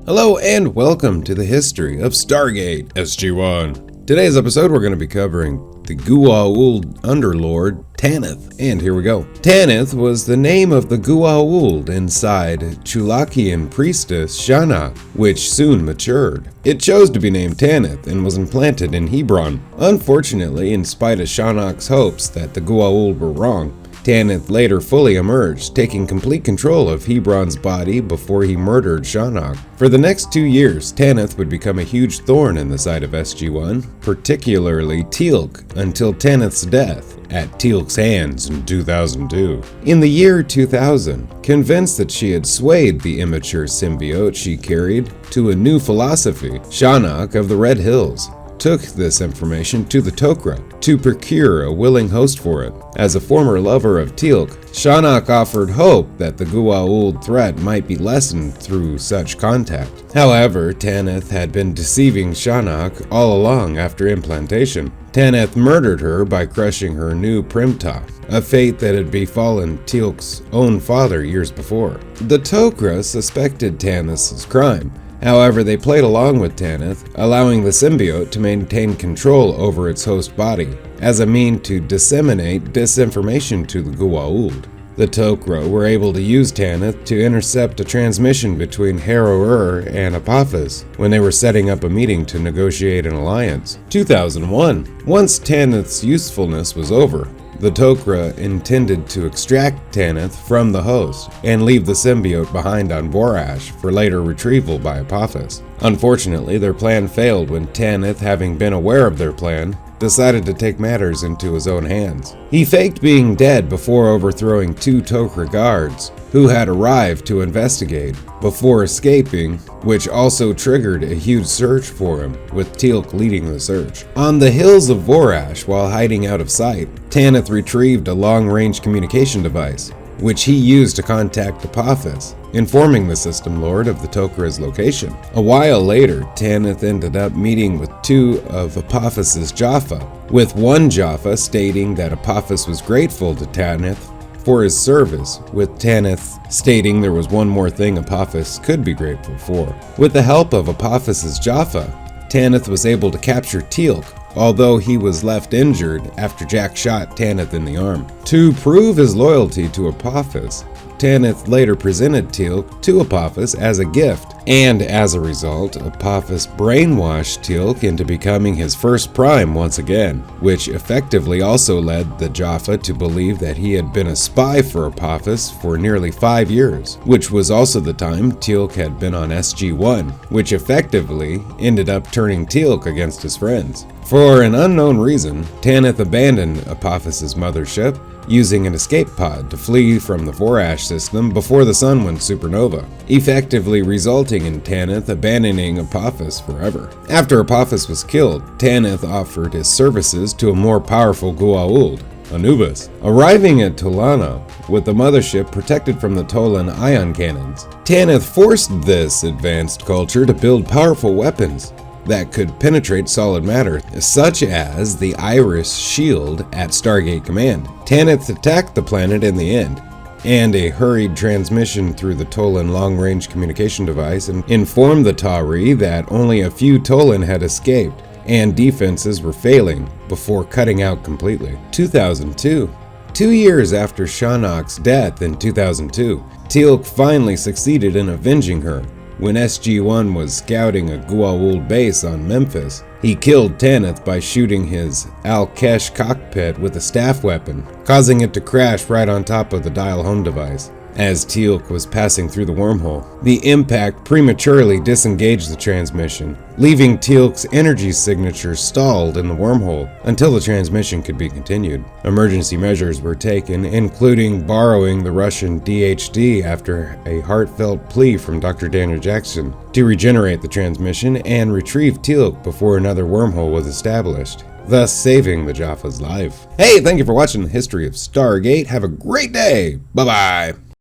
Hello and welcome to the history of Stargate SG1. Today's episode we're going to be covering the Goa'uld Underlord Tanith, and here we go. Tanith was the name of the Goa'uld inside Chulakian priestess Shan'auc, which soon matured. It chose to be named Tanith and was implanted in Hebron. Unfortunately, in spite of Shan'auc's hopes that the Goa'uld were wrong, Tanith later fully emerged, taking complete control of Hebron's body before he murdered Shan'auc. For the next 2 years, Tanith would become a huge thorn in the side of SG1, particularly Teal'c, until Tanith's death at Teal'c's hands in 2002. In the year 2000, convinced that she had swayed the immature symbiote she carried to a new philosophy, Shan'auc of the Red Hills took this information to the Tok'ra to procure a willing host for it. As a former lover of Teal'c, Shan'auc offered hope that the Goa'uld threat might be lessened through such contact. However, Tanith had been deceiving Shan'auc all along after implantation. Tanith murdered her by crushing her new primta, a fate that had befallen Teal'c's own father years before. The Tok'ra suspected Tanith's crime. However, they played along with Tanith, allowing the symbiote to maintain control over its host body, as a means to disseminate disinformation to the Goa'uld. The Tok'ra were able to use Tanith to intercept a transmission between Harrower and Apophis when they were setting up a meeting to negotiate an alliance. 2001. Once Tanith's usefulness was over, the Tok'ra intended to extract Tanith from the host and leave the symbiote behind on Vorash for later retrieval by Apophis. Unfortunately, their plan failed when Tanith, having been aware of their plan, decided to take matters into his own hands. He faked being dead before overthrowing 2 Tok'ra guards, who had arrived to investigate, before escaping, which also triggered a huge search for him, with Teal'c leading the search. On the hills of Vorash, while hiding out of sight, Tanith retrieved a long-range communication device, which he used to contact Apophis, informing the System Lord of the Tok'ra's location. A while later, Tanith ended up meeting with 2 of Apophis's Jaffa, with one Jaffa stating that Apophis was grateful to Tanith for his service, with Tanith stating there was one more thing Apophis could be grateful for. With the help of Apophis's Jaffa, Tanith was able to capture Teal'c, although he was left injured after Jack shot Tanith in the arm. To prove his loyalty to Apophis, Tanith later presented Teal'c to Apophis as a gift, and as a result, Apophis brainwashed Teal'c into becoming his first prime once again, which effectively also led the Jaffa to believe that he had been a spy for Apophis for nearly 5 years, which was also the time Teal'c had been on SG1, which effectively ended up turning Teal'c against his friends. For an unknown reason, Tanith abandoned Apophis's mothership, using an escape pod to flee from the Vorash system before the sun went supernova, effectively resulting in Tanith abandoning Apophis forever. After Apophis was killed, Tanith offered his services to a more powerful Goa'uld, Anubis, arriving at Tolana with the mothership protected from the Tolan ion cannons. Tanith forced this advanced culture to build powerful weapons that could penetrate solid matter, such as the Iris shield at Stargate Command. Tanith attacked the planet in the end, and a hurried transmission through the Tolan long-range communication device informed the Ta'ri that only a few Tolan had escaped, and defenses were failing before cutting out completely. 2002. 2 years after Shan'auc's death in 2002, Teal'c finally succeeded in avenging her. When SG1 was scouting a Goa'uld base on Memphis, he killed Tanith by shooting his Al-Kesh cockpit with a staff weapon, causing it to crash right on top of the dial home device. As Teal'c was passing through the wormhole, the impact prematurely disengaged the transmission, leaving Teal'c's energy signature stalled in the wormhole until the transmission could be continued. Emergency measures were taken, including borrowing the Russian DHD after a heartfelt plea from Dr. Daniel Jackson to regenerate the transmission and retrieve Teal'c before another wormhole was established, thus saving the Jaffa's life. Hey, thank you for watching the history of Stargate. Have a great day. Bye-bye.